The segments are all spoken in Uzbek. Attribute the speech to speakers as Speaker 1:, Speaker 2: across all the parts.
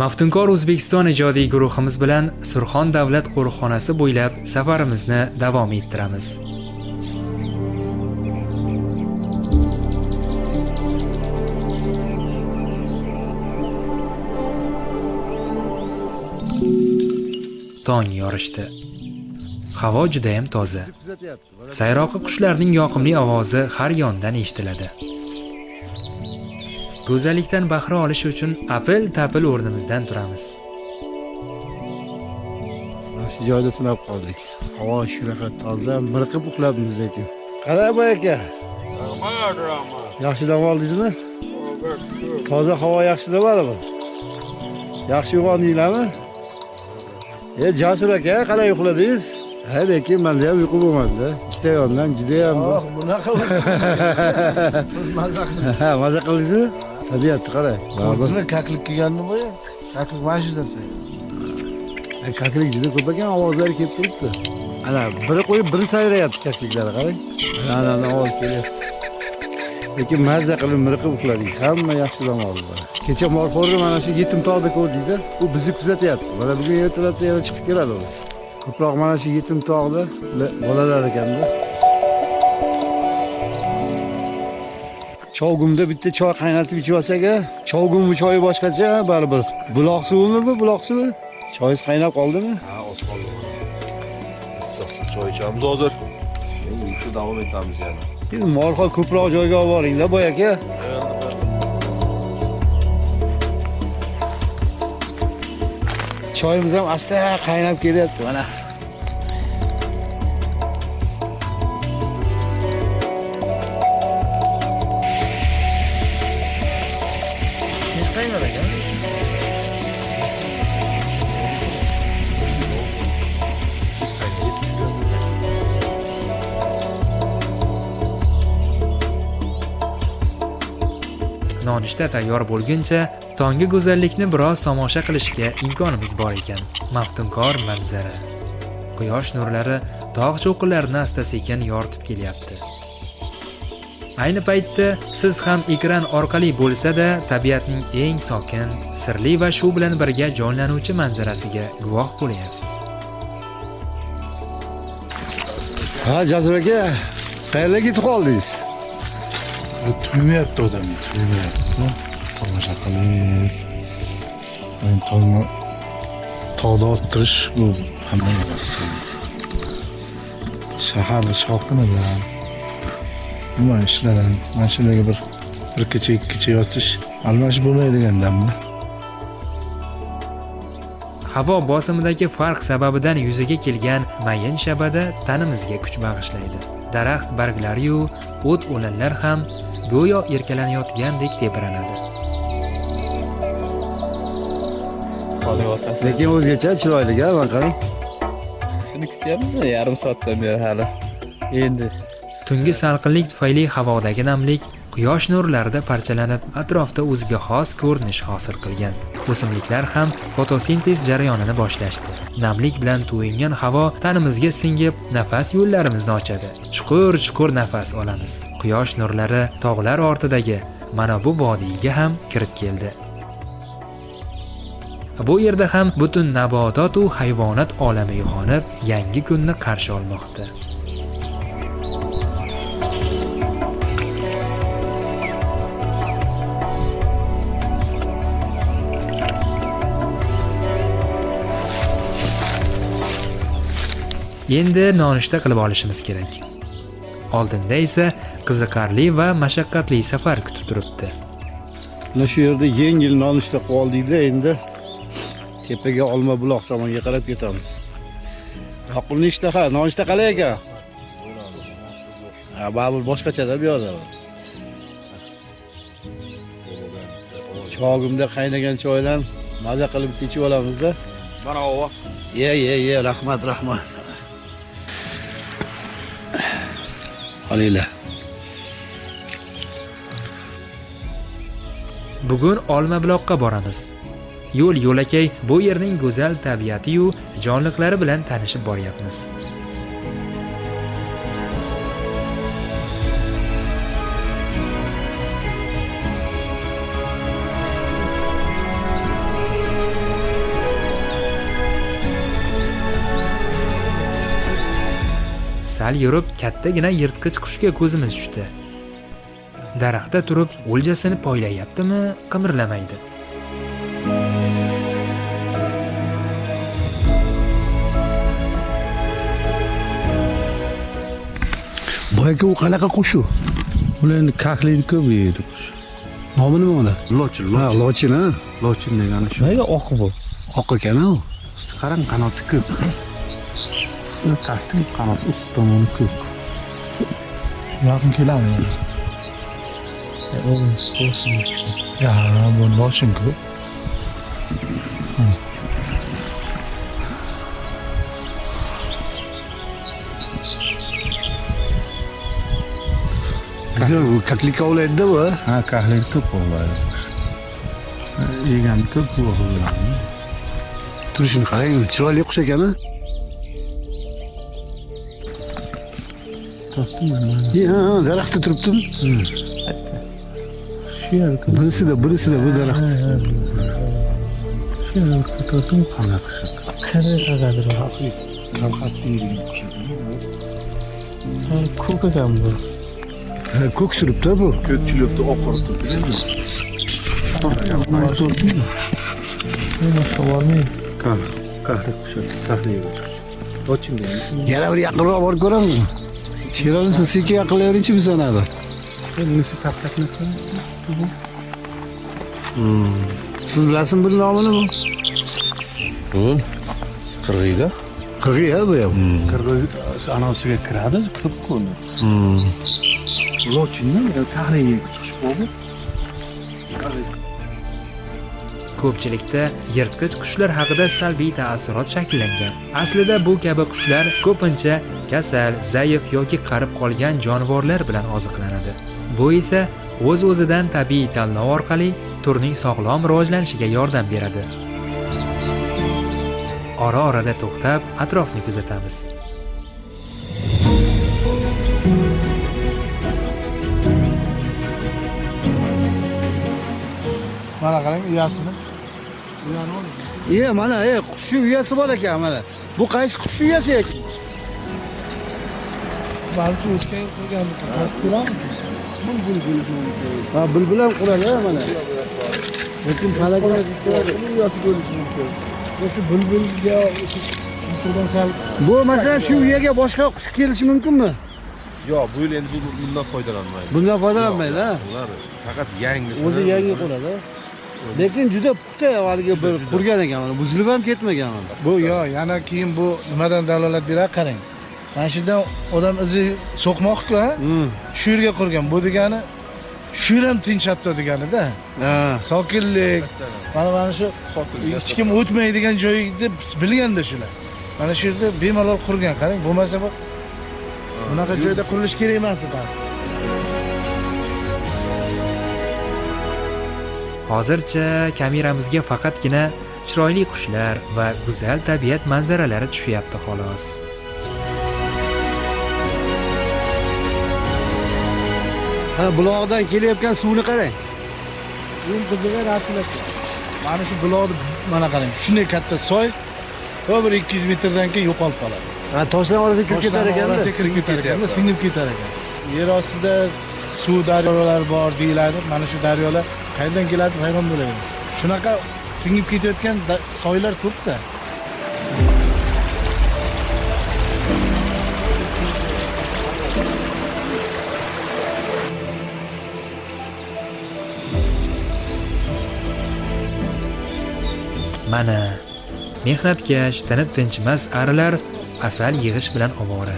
Speaker 1: Maftunkor O'zbekiston ijodiy guruhimiz bilan Surxon davlat qo'riqxonasi bo'ylab safarimizni davom ettiramiz. Tong yorishdi. Havo juda ham toza. Sayroqi qushlarning yoqimli ovozi har yondan eshitiladi. Go'zallikdan bahra olish uchun apil-tapil o'rnimizdan turamiz.
Speaker 2: Shu joyda tunab qoldik. Havo shunaqa toza, miriqib uxlabmiz lekin. Qara boy aka. Yaxshi dam oldingizmi? Toza havo yaxshi-da baribir. Yaxshi uyg'ondinglarmi? Jasur aka, qalay uxladingiz? Ha, lekin menda ham uyqu bo'lmadi-da. Ikkita yondan juda ham.
Speaker 3: Bunaqa maza qildik.
Speaker 2: Ha, maza qildingizmi? Tabiatni qarang.
Speaker 3: Bizga kaklik kelganda bo'ya. Kaklik mashinasi.
Speaker 2: Kaklik juda ko'p ekan, ovozlar kelib turibdi. Ana, biri qo'yib, biri sayrayapti kakliklari, qarang. Ana ovoz kelyapti. Lekin mazza qilib miriqib uxladik. Hamma yaxshi dam oldi. Kecha Morxo'rni mana shu yetim tog'da ko'rdik-da. U bizni kuzatyapti. Mana bugun ertalabda yana chiqib keladi u. Ko'proq mana shu yetim tog'da bolalar ekanda. Chovgumda bitta choy qaynatib ichib olsak-a, chovgumni choyi boshqacha, baribir. Buloq suvimi bu, buloq suvi? Choyingiz qaynab qoldimi?
Speaker 4: Ha, oz qoldi. Issiq choy ichamiz hozir. Endi davom etamiz yana.
Speaker 2: Siz Morxor ko'proq joyga olib boring-da, boy aka. Choyimiz ham asta qaynab kelyapti, mana. Nima qaynar ekan?
Speaker 1: Nonushta tayyor bo'lguncha tonggi go'zallikni biroz tomosha qilishga imkonimiz bor ekan. Maftunkor manzara. Quyosh nurlari tog' cho'qqilarini asta-sekin yoritib kelyapti. Ayni paytda siz ham ekran orqali bo'lsa-da tabiatning eng sokin, sirli va shu bilan birga jonlanuvchi manzarasiga guvoh bo'lyapsiz.
Speaker 2: Ha, Jasur aka, qayerga ketib qoldingiz?
Speaker 3: Tuymayapti odam, tuymayapti. Tomosha qilib. Men tog'da o'tirish bu hamma emas. Shahar shoqinida. Nima ishlarim, mashinaga bir kecha, ikki kecha yotish almash bo'lmaydigandammi?
Speaker 1: Havo bosimidagi farq sababidan yuzaga kelgan mayin shabada tanimizga kuch bag'ishlaydi. Daraxt barglari-yu o't-o'lanlar ham go'yo erkalanayotgandek tebranadi.
Speaker 2: Lekin o'zgacha chiroyli-ga, mana qarang.
Speaker 5: Sizni kutyapmiz, yarim soatdan beri hali. Endi
Speaker 1: Tungi salqinlik tufayli havodagi namlik quyosh nurlarida parchalanib, atrofda o'ziga xos ko'rinish hosil qilgan. O'simliklar ham fotosintez jarayonini boshlashdi. Namlik bilan to'yingan havo tanimizga singib, nafas yo'llarimizni ochadi. Chuqur-chuqur nafas olamiz. Quyosh nurlari tog'lar ortidagi mana bu vodiyga ham kirib keldi. Bu yerda ham butun nabotot va hayvonot olami uyg'onib, yangi kunni qarshi olmoqda. Endi nonushta qilib olishimiz kerak. Oldinda esa qiziqarli va mashaqqatli safar kutib turibdi.
Speaker 2: Mana shu yerda yengil nonushta qilib oldik-da, endi tepaga Olma buloq tomonga qarab ketamiz. Yoqimli ishtaha, nonushta qalay ekan? Ha, baribir boshqacha-da bu yerda. Chog'imda qaynagan choydan maza qilib ichib olamiz-da.
Speaker 4: Mana ova.
Speaker 2: Ye, rahmat. Olinglar.
Speaker 1: Bugun Olma buloqqa boramiz. Yo'l-yo'lakay bu yerning go'zal tabiati-yu jonliqlari bilan tanishib boryapmiz. sal yurib kattagina yirtqich qushga ko'zimiz tushdi. Daraxtda turib o'ljasini poylayaptimi, qimirlamaydi.
Speaker 2: Boyagi u qanaqa qush u?
Speaker 3: Ular endi kaklikni ko'p yeydi qush.
Speaker 2: Nomi nima uni?
Speaker 3: Lochin,
Speaker 2: Ha, lochin ha.
Speaker 3: lochin degani shu.
Speaker 5: Nega oq bu?
Speaker 2: Oq ekan u.
Speaker 3: Qarang, qanoti ko'p. Kaklik qanoti ust tomoni ko'p. Yaqin keladi. Ya, bu lochin ko'p.
Speaker 2: Bu kaklik ovlaydi bu.
Speaker 3: Ha, kaklik ko'p bo'ladi. Yegani ko'p bo'ladi.
Speaker 2: Turishini qarang, chiroyli qush ekan ha. Ha, daraxtda turibdimi?
Speaker 3: Shu yerda
Speaker 2: Bunisida bu daraxt.
Speaker 3: shu yerda turdim qanaqa shu.
Speaker 5: Qanaqa ko'k ekan bu.
Speaker 2: Ha, ko'k suribdi bu.
Speaker 4: Ko'kchilikda oqarib turibdi endi.
Speaker 3: Kaklik qushi, kaklik. Lochin degani.
Speaker 2: Yana bir yaqinroq borib ko'ramizmi? Sherolni sekin yaqinlayveringchi biz anada.
Speaker 3: Bunisi pastakni
Speaker 2: Siz bilasizmi bu nomini bu?
Speaker 3: bu qirg'iyda.
Speaker 2: Qirg'iy ha bu ham.
Speaker 3: Qirg'iy anosiga kiradi, ko'p ko'ni. Lochinni tahliga chiqish bo'ldi.
Speaker 1: Ko'pchilikda yirtqich qushlar haqida salbiy ta'assurot shakllangan. Aslida bu kabi qushlar ko'pincha kasal, zaif yoki qarib qolgan jonivorlar bilan oziqlanadi. Bu esa o'z-o'zidan tabiiy tanlov orqali turning sog'lom rivojlanishiga yordam beradi. Ora-orada to'xtab, atrofni kuzatamiz.
Speaker 3: Mana qarang, uyasini.
Speaker 2: Mana, qushning uyasi bor ekan mana. Bu qaysi qush uyasi ekan?
Speaker 3: Balki o'tgan qilgan ko'ramiz.
Speaker 2: Ha, bulbul ham quradi mana. Lekin palaklar uyasi bo'lishi mumkin.
Speaker 3: O'sha bulbulga turgan sal
Speaker 2: Bu masalan shu uyaga boshqa qush kelishi mumkinmi?
Speaker 4: Yo'q, bu yil endi bundan foydalanmaydi.
Speaker 2: Bundan foydalanmaydi ha.
Speaker 4: Ular faqat yangisini.
Speaker 2: O'zi yangi quradi. Lekin juda puxta avvalgi bir qurgan ekan mana. Buzilib ham ketmagan mana.
Speaker 3: bu yana keyin bu nimadan dalolat beradi qarang. Mana shu yerdan odam izi so'qmoq-ku, ha? Shu yerga qurgan. Bu degani shu yer ham tinch hatto deganida.
Speaker 2: Ha.
Speaker 3: Sokinlik. Mana shu hech kim o'tmaydigan joy deb bilganda shular. Mana shu yerda bemalol qurgan, qarang. Bo'lmasa bu bunaqa joyda qurilish kerak emas edi.
Speaker 1: Hozircha kameramizga faqatgina chiroyli qushlar va go'zal tabiat manzaralari tushyapti xolos.
Speaker 2: Ha, buloqdan kelayotgan suvni qarang.
Speaker 3: Qiziga rasilab. Mana shu buloqni mana qarang. Shunday katta soy va bir 200 metrdan keyin yo'qolib qoladi.
Speaker 2: Ha, toshlar orasiga kirib ketar ekan.
Speaker 3: Kirib ketar ekan, singib ketar ekan. Yer ostida suv daryolar bor deyiladi. Mana shu daryolar qayerdan keladi hayron bo'laman. Shunaqa singib ketayotgan soylar ko'p-da.
Speaker 1: Mana mehnatkash, tinib tinchimas arilar asal yig'ish bilan ovora.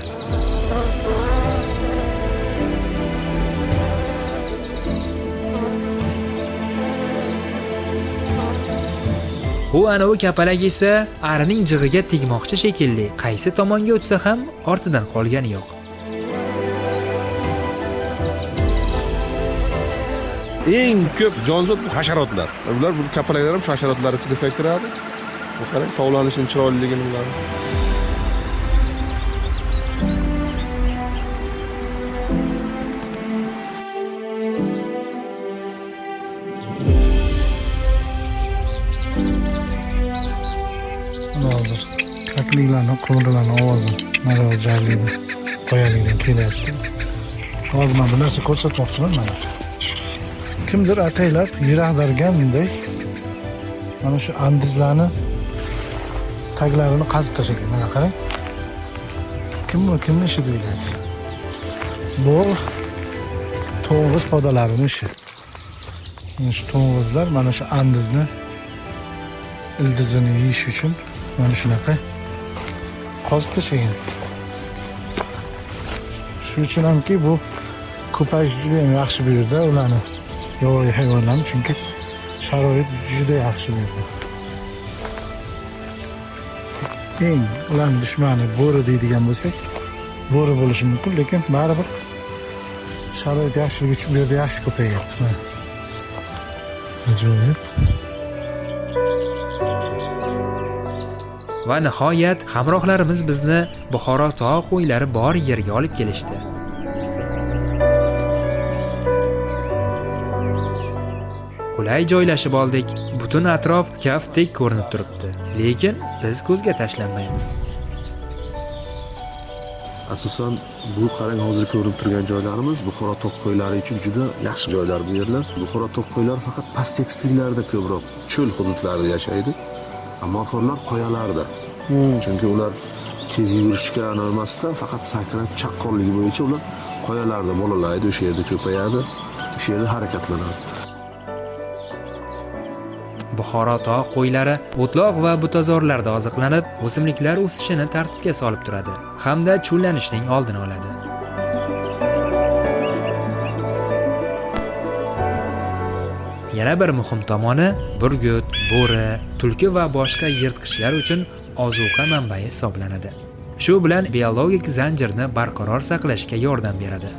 Speaker 1: U anavi kapalak esa arining jig'iga tegmoqchi shekilli, qaysi tomonga o'tsa ham ortidan qolgani yo'q.
Speaker 4: Eng ko'p jonzot bu hasharotlar. Ular bu kapalaklar ham hasharotlar sinfiga kiradi. Bu qarang, tovlanishining chiroyliligini ular.
Speaker 3: Hozir kakliklarning qimirlagan ovozi naro jarliydi. qoyalikdan kelyapti. Hozir men bu narsa ko'rsatmoqchiman mana. Kimdir ataylab yiroqdargan bunday mana shu andizlarni taglarini qazib tashlagan. Mana qarang. Kimni ishi deysiz? Bu to'ng'iz podalarining ishi. Shu to'ng'izlar mana shu andizni ildizini yeyish uchun mana shunaqa qozib tashlagan. Shuning uchun hamki bu ko'payish juda ham yaxshi bu yerda ularni yovvoyi hayvonlarni, chunki sharoit juda yaxshi bu yerda. Eng ularning dushmani bo'ri deydigan bo'lsak, bo'ri bo'lishi mumkin, lekin baribir sharoit yaxshiligi uchun bu yerda yaxshi ko'payyapti. Ajoyib.
Speaker 1: Va nihoyat hamrohlarimiz bizni Buxoro tog' qo'ylari bor yerga olib kelishdi. Qulay joylashib oldik. Butun atrof kaftdek ko'rinib turibdi. Lekin biz ko'zga tashlanmaymiz.
Speaker 4: Asosan bu qarang hozir ko'rib turgan joylarimiz Buxoro tog' qo'ylari uchun juda yaxshi joylar bu yerlar. Buxoro tog' qo'ylari faqat past tekisliklarda ko'proq cho'l hududlarida yashaydi. Morxorlar qoyalarda. Chunki ular tez yurishga emasdan faqat sakrab chaqqonligi bo'yicha ular qoyalarda bolalaydi, o'sha yerda ko'payadi, o'sha yerda harakatlanadi.
Speaker 1: Buxoro tog' qo'ylari o'tloq va butazorlarda oziqlanib, o'simliklar o'sishini tartibga solib turadi hamda chullanishning oldini oladi. Yana bir muhim tomoni burgut, bo'ri, tulki va boshqa yirtqichlar uchun ozuqa manbai hisoblanadi. Shu bilan biologik zanjirni barqaror saqlashga yordam beradi.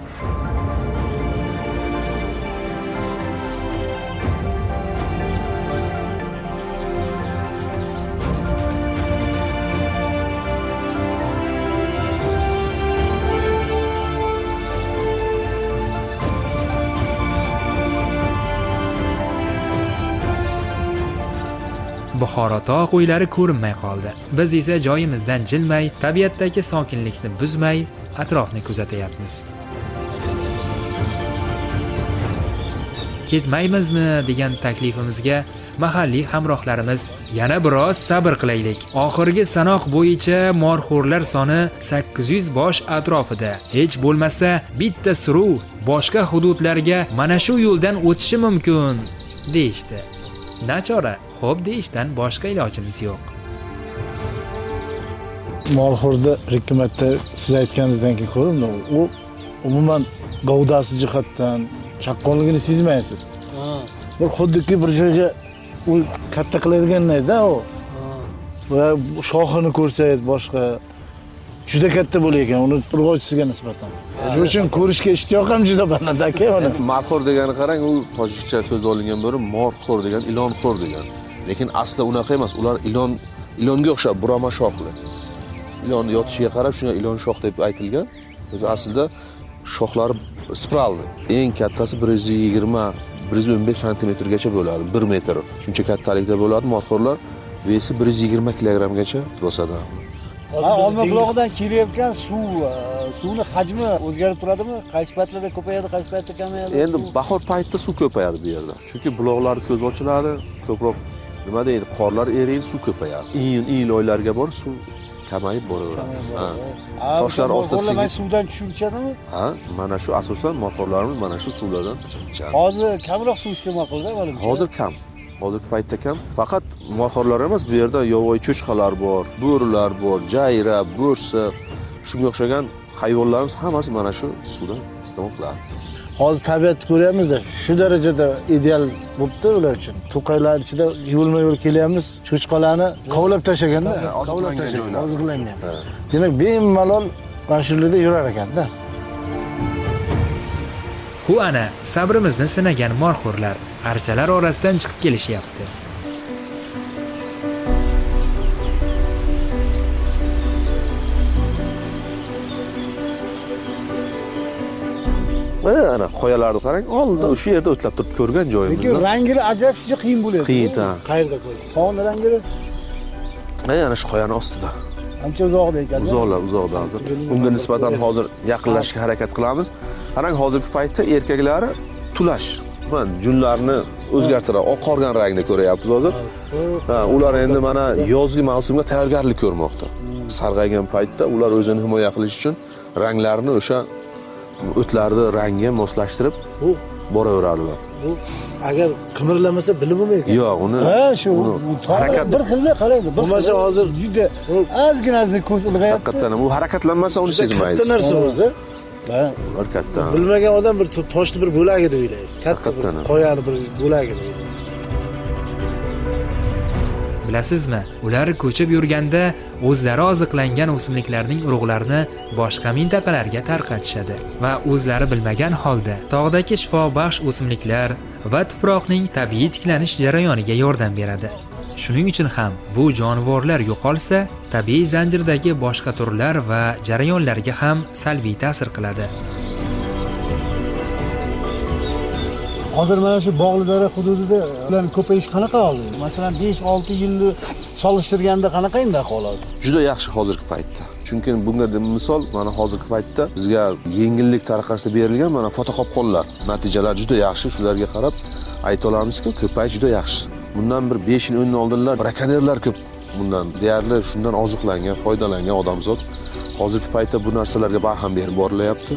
Speaker 1: Buxoro tog' qo'ylari ko'rinmay qoldi. Biz esa joyimizdan jilmay, tabiatdagi sokinlikni buzmay, atrofni kuzatyapmiz. Ketmaymizmi degan taklifimizga mahalliy hamrohlarimiz yana biroz sabr qilaylik. Oxirgi sanoq bo'yicha morxo'rlar soni 800 bosh atrofida. Hech bo'lmasa bitta suruv boshqa hududlarga mana shu yo'ldan o'tishi mumkin deyishdi. Nachora, xo'p deyishdan boshqa ilojimiz yo'q.
Speaker 3: Morxo'rda hikmatda siz aytganingizdan keyin ko'rdim, u umuman gavdasi jihatdan chaqqonligini sezmaysiz. Bir xuddiki bir joyga u katta qiladiganda u. Va shoxini ko'rsangiz boshqa juda katta bo'lar ekan, uni urg'ochisiga nisbatan. Shuning uchun ko'rishga ishtiyoq ham juda baland aka uni.
Speaker 4: Morxo'r degani qarang, u tojikcha so'z olingan bo'lib, morxo'r degan ilonxo'r degan. Lekin asli unaqa emas, ular ilonga o'xshab burama shoxli. Ilon yotishiga qarab shunga ilon shox deb aytilgan. O'zi aslida shoxlari spiralli. Eng kattasi 120-115 santimetrgacha bo'ladi, 1 metr. Shuncha kattalikda bo'ladi morxo'rlar. Vesi 120 kilogrammgacha bosadi.
Speaker 2: Olmabulog'idan kelayotgan suvni hajmi o'zgarib turadimi? Qaysi paytlarda ko'payadi, qaysi paytda kamayadi?
Speaker 4: Endi bahor paytida suv ko'payadi bu yerda. Chunki buloqlar ko'z ochiladi, ko'proq nima deydi, qorlar eriydi, suv ko'payadi. Iyun oylarga bor suv kamayib boraveradi. Toshlar ostida
Speaker 2: suvdan tushib ichadimi?
Speaker 4: Ha, mana shu asosan morxo'rlarimiz mana shu suvlardan ichadi.
Speaker 2: Hozir kamroq suv iste'mol qildi, menimcha.
Speaker 4: Hozir kam. Hozirgi paytda kam. Faqat morxo'rlar emas, bu yerda yovvoyi cho'chqalar bor, bo'rilar bor, jayra, bo'rsa, shunga o'xshagan hayvonlarimiz hammasi mana shu suvdan iste'mol qiladi.
Speaker 3: Hozir tabiatni ko'ryapmiz-da, shu darajada ideal bo'libdi ular uchun. To'qaylar ichida yo'lma-yo'l kelyapmiz, cho'chqalarni kovlab tashlaganda, oziqlangan. Demak, bemalol mana shu yerda yurar ekan-da.
Speaker 1: Hu ana sabrimizni sinagan morxo'rlar archalar orasidan chiqib kelishyapti.
Speaker 4: Ana qoyalarni qarang, oldida o'sha yerda o'tlab turib ko'rgan joyimiz.
Speaker 2: Lekin rangini ajratish qiyin bo'ladi.
Speaker 4: Qiyin.
Speaker 2: Qayerda ko'radi? Qon rangini.
Speaker 4: Ana shu qoyaning ostida.
Speaker 3: Ancha uzoqda ekan.
Speaker 4: Uzoqda hozir. Unga nisbatan hozir yaqinlashishga harakat qilamiz. Qarang, hozirgi paytda erkaklari tulash. Mana junlarni o'zgartirib, oqargan rangda ko'ryapmiz hozir. Ha, ular endi mana yozgi mavsumga tayyorgarlik ko'rmoqda. Sarg'aygan paytda ular o'zini himoya qilish uchun ranglarini o'sha o'tlarni rangiga moslashtirib boraveradilar.
Speaker 3: Bu agar qimirlamasa bilib bo'lmaydi.
Speaker 4: Yo'q, uni
Speaker 3: Ha, shu harakat bir xilda qaraydi. Bo'lmasa hozir juda ozgina ko'z ilg'ayapti.
Speaker 4: haqiqatan u harakatlanmasa uni sezmaysiz.
Speaker 3: Katta narsa o'zi. Ha,
Speaker 4: Katta.
Speaker 3: bilmagan odam bir toshni bir bo'lagi deb o'ylaysiz. Katta bir qoyani bir bo'lagi deb o'ylaysiz.
Speaker 1: Bilasizmi, ular ko'chib yurganda o'zlari oziqlangan o'simliklarning urug'larini boshqa mintaqalarga tarqatishadi va o'zlari bilmagan holda tog'dagi shifobaxsh o'simliklar va tuproqning tabiiy tiklanish jarayoniga yordam beradi. Shuning uchun ham bu jonivorlar yo'qolsa, tabiiy zanjirdagi boshqa turlar va jarayonlarga ham salbiy ta'sir qiladi.
Speaker 3: Hozir mana shu bog'li-dara hududida ularning ko'payishi qanaqa oldi? Masalan, 5-6 yilni solishtirganda qanaqa endi ahvoli?
Speaker 4: Juda yaxshi hozirgi paytda. Chunki bunga misol mana hozirgi paytda bizga yengillik tariqasida berilgan mana fotokopqonlar natijalar juda yaxshi. Shularga qarab ayta olamizki, ko'payish juda yaxshi. Bundan bir 5 yil o'yin oldinlar brakanerlar ko'p. Bundan deyarli shundan oziqlangan, foydalangan odamzod hozirgi paytda bu narsalarga barham berib borilyapti.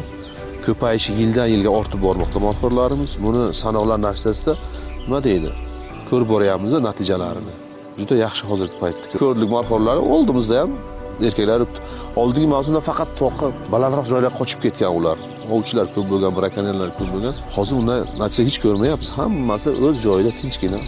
Speaker 4: Ko'payishi yildan yilga ortib bormoqda mahsulotlarimiz. Buni sanoqlar natijasida nima deydi? Ko'rib boryapmiz natijalarini. Juda yaxshi hozirgi paytda. Ko'rlik mahsulotlari oldimizda ham erkaklar oldingi mavsumda faqat toqqa balandroq joylarga qochib ketgan ular. Ovchilar ko'p bo'lgan, brakanerlar ko'p bo'lgan. Hozir undan natija hech ko'rmayapmiz. Hammasi o'z joyida tinchgina.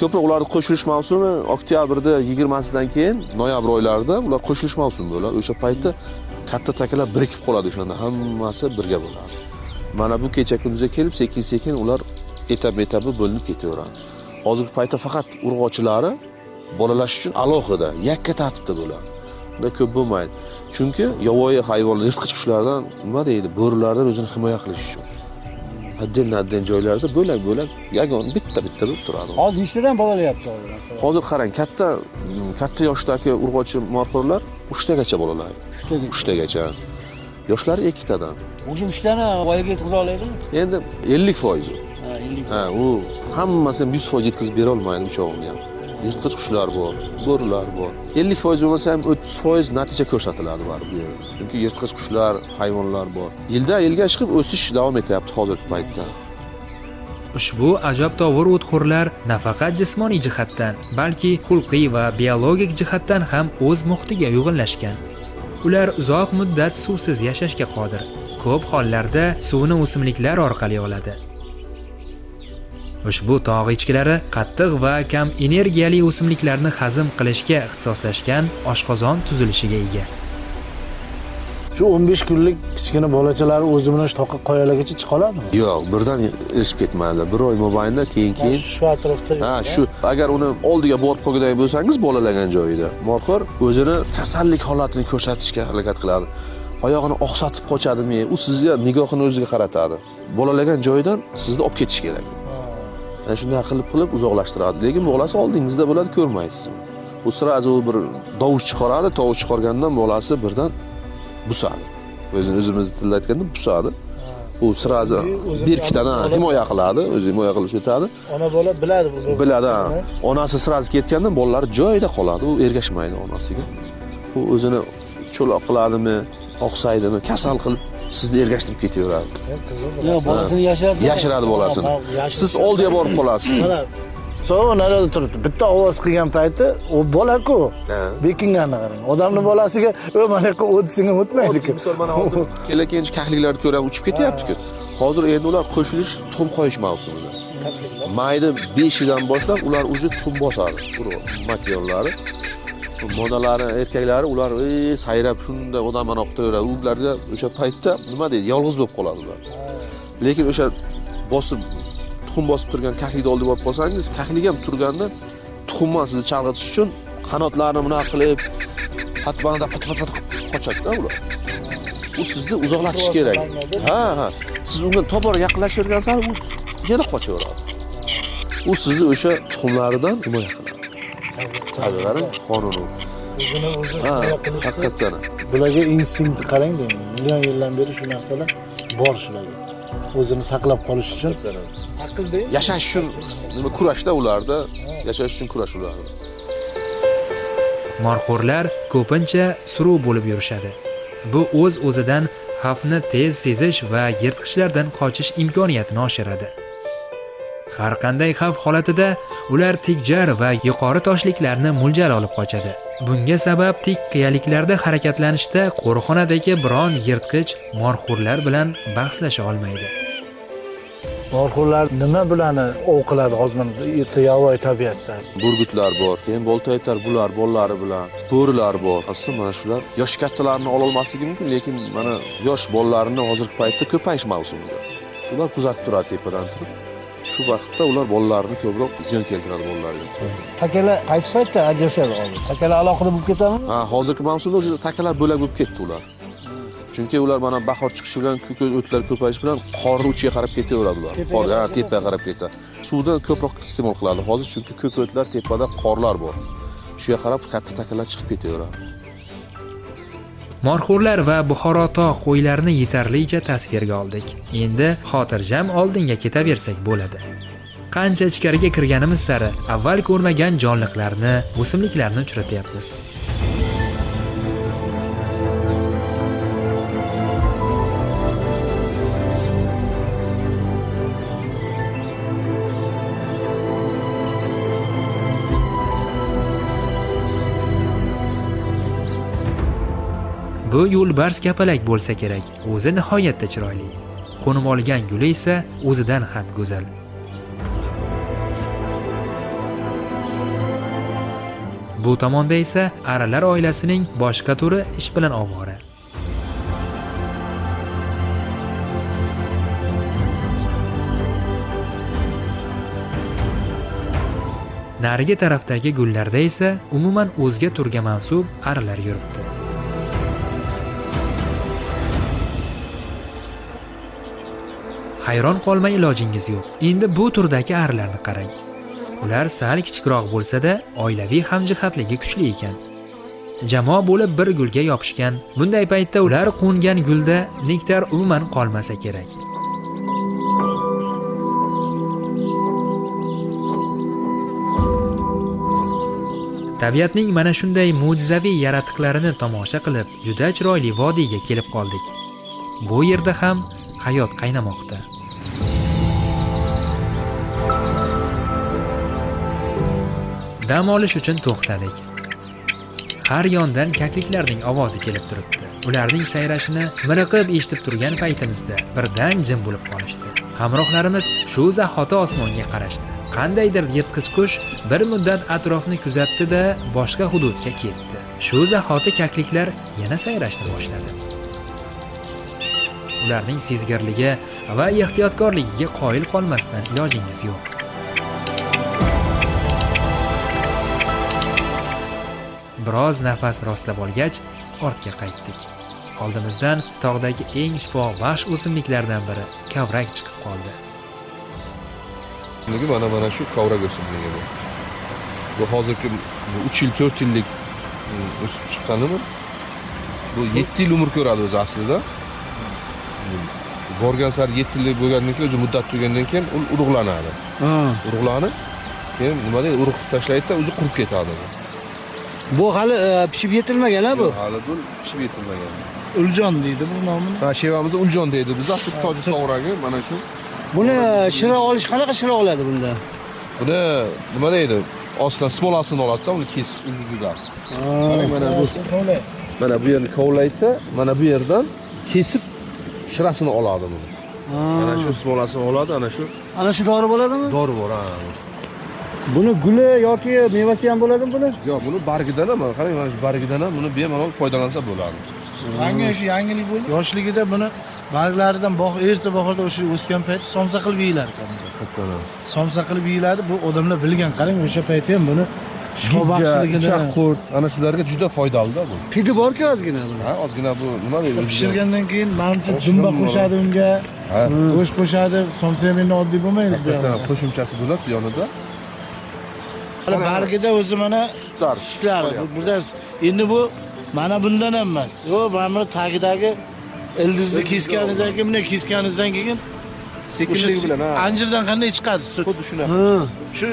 Speaker 4: Ko'proq ularni qo'shilish mavsumi oktyabrda 20sidan keyin noyabr oylarida ular qo'shilish mavsumi bo'ladi. O'sha paytda katta takalar birikib qoladi, o'shanda hammasi birga bo'ladi. Mana bu kecha kunduzga kelib sekin-sekin ular etap-etapga bo'linib ketaveradi. Hozirgi paytda faqat urg'ochilari bolalash uchun alohida, yakka tartibda bo'ladi. Unda ko'p bo'lmaydi. Chunki yovvoyi hayvonlar, yirtqich qushlardan nima deydi, bo'rilardan o'zini himoya qilish uchun. Hadden joylarda bo'lak-bo'lak yagona bitta bo'lib turadi.
Speaker 3: Hozir nechtadan bolalayapti hozir?
Speaker 4: Hozir qarang, katta yoshdagi urg'ochi morxorlar 3 tagacha bolalaydi. 3 tagacha. Yoshlari 2 tadan.
Speaker 3: O'sha 3 tani voyaga yetkiza oladimi?
Speaker 4: Endi 50%.
Speaker 3: Ha, 50%.
Speaker 4: Ha, u hammasi 100% yetkazib bera olmaydi uchog'ini ham. Yirtqich qushlar bor, bo'rilar bor. 50% bo'lmasa ham 30% natija ko'rsatiladi baribir bu yerda. Chunki yirtqich qushlar, hayvonlar bor. Yildan yilga chiqib o'sish davom etyapti hozirgi paytda.
Speaker 1: Ushbu ajabtovur o'txo'rlar nafaqat jismoniy jihatdan, balki xulqiy va biologik jihatdan ham o'z muhitiga uyg'unlashgan. Ular uzoq muddat suvsiz yashashga qodir. Ko'p hollarda suvni o'simliklar orqali oladi. Ushbu tog' echkilari qattiq va kam energiyali o'simliklarni hazm qilishga ixtisoslashgan oshqozon tuzilishiga ega.
Speaker 3: Shu 15 kunlik kichkina bolachalari o'zi bilan toqqa qoyalargacha chiqa oladimi?
Speaker 4: Yo'q, birdan erishib ketmaydi. 1 oy mobaynida keyin
Speaker 3: Shu atrofda.
Speaker 4: Ha, shu agar uni oldiga borib qolgan bo'lsangiz, bolalagan joyida morxor o'zini kasallik holatini ko'rsatishga harakat qiladi. Oyog'ini oqsatib qochadimi, u sizga nigohini o'ziga qaratadi. Bolalagan joydan sizni olib ketish kerak. Ana shunday qilib uzoqlashtiradi. Lekin bolasi oldingizda bo'ladi, ko'rmaysiz. U sirazi bir tovush chiqaradi, tovush chiqargandan bolasi birdan busadi. O'zimizni tilda aytganda busadi. U sirazi bir ikkitadan himoya qiladi, o'zi himoya qilishga o'tadi.
Speaker 3: Ona bola biladi bu.
Speaker 4: Biladi. Onasi sirazi ketgandan bolalar joyida qoladi, u ergashmaydi onasiga. U o'zini cho'loq qiladimi, oqsaydimi, kasal qilib sizni ergashtirib ketaveradi.
Speaker 3: Yo'q, bolasini
Speaker 4: yashiradi bolasini. Siz oldiga borib qolasiz.
Speaker 3: Mana so'ng narada turibdi. Bitta ovoz qilgan payti u bola-ku. Bekinganini qarang. Odamning bolasiga mana yoqqa o'tsinga o'tmaydi-ku.
Speaker 4: Misol mana hozir kelakenish kahliklarni ko'rib uchib ketyapti-ku. Hozir endi ular qo'shilish, tuxum qo'yish mavsumida. Mayda 5-dan boshlab ular уже tuxum bosadi. Makyonlari. Monalari, erkaklari ular sayrab shunda odam mana o'qitaveradi. Ularga o'sha paytda nima deydi, yolg'iz bo'lib qoladi ular. Lekin o'sha tuxum bosib turgan kahlikni oldiga borib qolsangiz, kahlik ham turganda tuxumni sizni chalg'itish uchun qanotlarini bunaqa qilib, patmanada pat qochadi-da ular. u sizni uzoqlatish kerak. Ha. Siz unga tobora yaqinlashavergan sari u yana qochaveradi. U sizni o'sha tuxumlaridan himoya qiladi. Tabiiy qonuni.
Speaker 3: O'zi
Speaker 4: Haqiqatan.
Speaker 3: bularga instinkt qarang deyman. Million yildan beri shu narsalar bor shularga. O'zini saqlab qolish uchun aqlda
Speaker 4: Yashash uchun nima kurashda ularda, yashash uchun kurash ularda.
Speaker 1: Morxo'rlar ko'pincha suruv bo'lib yurishadi. Bu o'z-o'zidan xavfni tez sezish va yirtqichlardan qochish imkoniyatini oshiradi. Har qanday xavf holatida ular tikjar va yuqori toshliklarni mo'ljal olib qochadi. Bunga sabab tik qiyaliklarda harakatlanishda qo'riqxonadagi biron yirtqich morxo'rlar bilan bahslasha olmaydi.
Speaker 3: Morxo'rlar nima bularni ov qiladi hozir yovvoyi tabiatda?
Speaker 4: Burgutlar bor, keyin boltaytar bular bolalari bilan, bo'rilar bor. Aslida mana shular yosh kattalarni ola olmasligi mumkin, lekin mana yosh bolalarini hozirgi paytda ko'payish mavsumida. Ular kuzatib turadi tepadan turib. Shu vaqtda ular bolalarini ko'proq ziyon keltiradi bolalarga.
Speaker 3: Takalar qaysi paytda ajrashadi hozir? Takalar alohida bo'lib ketadimi?
Speaker 4: Ha, hozirgi mavsumda o'sha takalar bo'lak bo'lib ketdi ular. Chunki ular mana bahor chiqishi bilan o'tlar ko'payish bilan qorni uchiga qarab ketaveradi ular. Qor, tepaga qarab ketadi. Suvda ko'proq iste'mol qiladi hozir, chunki ko'k o'tlar tepada qorlar bor. Shuga qarab katta takalar chiqib ketaveradi.
Speaker 1: Morxo'rlar va Buxoro tog' qo'ylarini yetarlicha tasvirga oldik. Endi xotirjam oldinga ketaversak bo'ladi. Qancha ichkariga kirganimiz sari avval ko'rmagan jonliqlarni, o'simliklarni uchratyapmiz. Bu yo'lbars kapalak bo'lsa kerak, o'zi nihoyatda chiroyli. Qo'nib olgan guli esa o'zidan ham go'zal. Bu tomonda esa arilar oilasining boshqa turi ish bilan ovora. Narigi tarafdagi gullarda esa umuman o'zga turga mansub arilar yuribdi. Hayron qolmay ilojingiz yo'q. Endi bu turdagi arilarni qarang. Ular sal kichikroq bo'lsa-da, oilaviy hamjihatligi kuchli ekan. Jamoa bo'lib bir gulga yopishgan. Bunday paytda ular qo'ngan gulda nektar umuman qolmasa kerak. Tabiatning mana shunday mo'jizaviy yaratiqlarini tomosha qilib, juda chiroyli vodiyga kelib qoldik. Bu yerda ham hayot qaynamoqda. Dam olish uchun to'xtadik. Har yondan kakliklarning ovozi kelib turibdi. Ularning sayrashini miriqib eshitib turgan paytimizda birdan jim bo'lib qolishdi. Hamrohlarimiz shu zahoti osmonga qarashdi. Qandaydir yirtqich qush bir muddat atrofni kuzatdi-da, boshqa hududga ketdi. Shu zahoti kakliklar yana sayrashni boshladi. Ularning sezgirligi va ehtiyotkorligiga qoyil qolmasdan ilojingiz yo'q. Biroz nafas rostlab olgach, ortga qaytdik. Oldimizdan tog'dagi eng shifobaxsh o'simliklardan biri kavrak chiqib qoldi.
Speaker 4: Mana shu kavrak o'simligi bu. Bu hozirgi 3 yil 4 yillik o'sib chiqqanimi? Bu 7 yil umr ko'radi o'zi aslida. Borgan sari 7 yillik bo'lgandan keyin, o'zi muddat tugagandan keyin u urug'lanadi. Urug'lanib, keyin nima deydi, urug' tashlaydi-da, o'zi qurib ketadi.
Speaker 3: Bu hali pishib yetilmagan-a bu?
Speaker 4: Hali bu pishib yetilmagan.
Speaker 3: Uljon deydi bu nomini.
Speaker 4: Ha, shevamizda uljon deydi. Biz asl tojik kavragi mana shu.
Speaker 3: Buni shira olish qanaqa shira oladi bunda?
Speaker 4: Buni nima deydi? Ostidan smolasini oladi-da, uni kesib ildizidan. Mana bu. Mana bu yerni kovlaydi, mana bu yerdan kesib shirasini oladi buni. Mana shu smolasini oladi, ana shu.
Speaker 3: Ana shu dori bo'ladimi?
Speaker 4: Dori bor, ha.
Speaker 3: Buni guli yoki mevasi ham bo'ladimi buni?
Speaker 4: Yo'q, buni bargidan ham, qarang, mana shu bargidan ham buni bemalol foydalansa bo'ladi.
Speaker 3: Shu yangilik bo'ldi. Yoshligida buni barglaridan erta bahorda o'sha o'sgan payt somsa qilib yeyilar ekan. Somsa qilib yeyiladi. Bu odamlar bilgan. Qarang, o'sha paytda ham buni
Speaker 2: shifo baxshiligini.
Speaker 4: chaqqurt, ana shularga juda foydali-da bu.
Speaker 2: Hidi bor-ku ozgina buni.
Speaker 4: Ha, ozgina bu nima deydi?
Speaker 3: Pishirgandan keyin menimcha dumba qo'shadi unga,
Speaker 4: Ha.
Speaker 3: go'sht qo'shadi, somsemini oddiy bo'lmaydi.
Speaker 4: Haqiqatan qo'shimchasi bo'ladi yonida.
Speaker 3: Bargida o'zi mana sutlari. Burada endi bu mana bundan ham emas. Yo, mana bu tagidagi ildizni kesganingizdan keyin, bunday kesganingizdan keyin
Speaker 4: Sekinligi bilan, ha.
Speaker 3: anjirdan qanday chiqadi sut?
Speaker 4: Xuddi shunaqa.
Speaker 2: Ha.
Speaker 3: Shu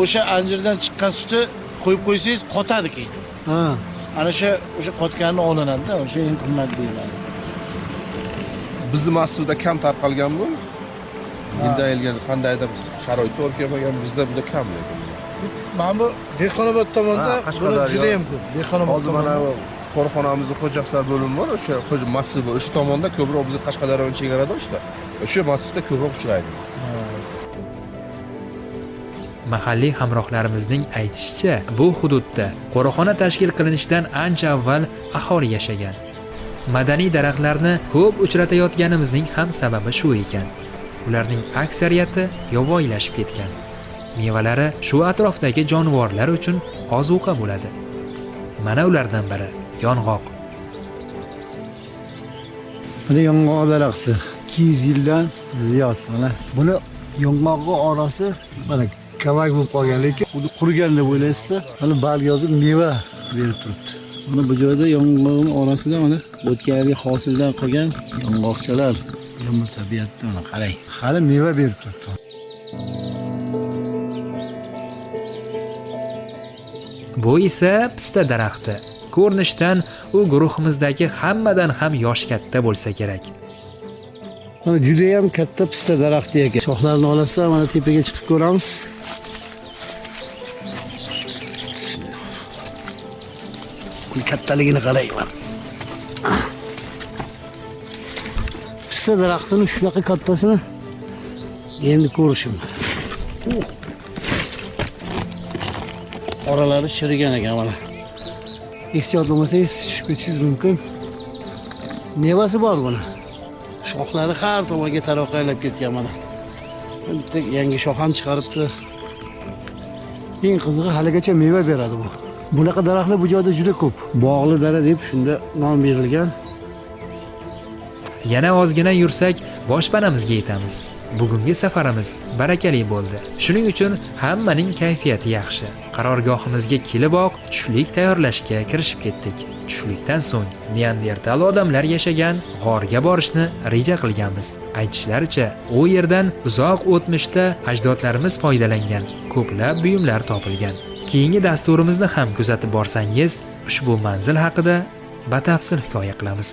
Speaker 3: o'sha anjirdan chiqqan sutni qo'yib qo'ysangiz qotadi keyin.
Speaker 2: Ha.
Speaker 3: Ana o'sha qotganini olinadi-da, o'sha eng qimmat deyiladi.
Speaker 4: Bizni massivda kam tarqalgan bu. Yildan yilga qandaydir sharoit to'g'ri kelmagan bizda juda kam lekin.
Speaker 3: Mana bu Dehqonobod tomonda
Speaker 4: Ha,
Speaker 3: buni
Speaker 4: Qashqadaryo.
Speaker 3: juda ham ko'p. Dehqonobod
Speaker 4: Hozir mana bu qo'riqxonamizning xo'jaqsar bo'limi bor, o'sha massiv bor. O'sha tomonda ko'proq bizning Qashqadaryoning chegarada ishda. O'sha massivda ko'proq uchraydi.
Speaker 1: Mahalliy hamrohlarimizning aytishicha, bu hududda qo'riqxona tashkil qilinishidan ancha avval aholi yashagan. Madaniy daraxtlarni ko'p uchratayotganimizning ham sababi shu ekan. Ularning aksariyati yovvoyilashib ketgan. Mevalari shu atrofdagi jonivorlar uchun ozuqa bo'ladi. Mana ulardan biri yong'oq.
Speaker 2: Mana yong'oq daraxti 200 yildan ziyod mana. Buni yong'oqning orasi mana kavak bo'lib qolgan, lekin qurigan deb o'ylaysizda, mana barg yozib meva berib turibdi. Mana bu joyda yong'oqning orasida mana o'tgan yilgi hosildan qolgan yong'oqchalar yomon tabiatda mana qarang. Hali meva berib turibdi.
Speaker 1: Bu esa pista daraxti. Ko'rinishdan u guruhimizdagi hammadan ham yoshi katta bo'lsa kerak.
Speaker 2: Mana juda ham katta pista daraxti ekan. Shoxlarini olasizlar, mana tepaga chiqib ko'ramiz. Bu kattaligini qarayman. Pista daraxtini shunaqa kattasini endi ko'rishim. Oralari chirigan ekan mana. Ehtiyot bo'lmasangiz tushib ketishingiz mumkin. Mevasi bor buni. Shoxlari har tomonga taraqaylab ketgan mana. Bitta yangi shox ham chiqaribdi. Eng qizig'i haligacha meva beradi bu. Bunaqa daraxtlar bu joyda juda ko'p. Bog'li dara deb shunda nom berilgan.
Speaker 1: Yana ozgina yursak, boshpanamizga yetamiz. Bugungi safarimiz barakali bo'ldi. Shuning uchun hammaning kayfiyati yaxshi. Qarorgohimizga keliboq tushlik tayyorlashga kirishib ketdik. Tushlikdan so'ng Neandertal odamlar yashagan g'orga borishni reja qilganmiz. Aytishlaricha, u yerdan uzoq o'tmishda ajdodlarimiz foydalangan ko'plab buyumlar topilgan. Keyingi dasturimizni ham kuzatib borsangiz, ushbu manzil haqida batafsil hikoya qilamiz.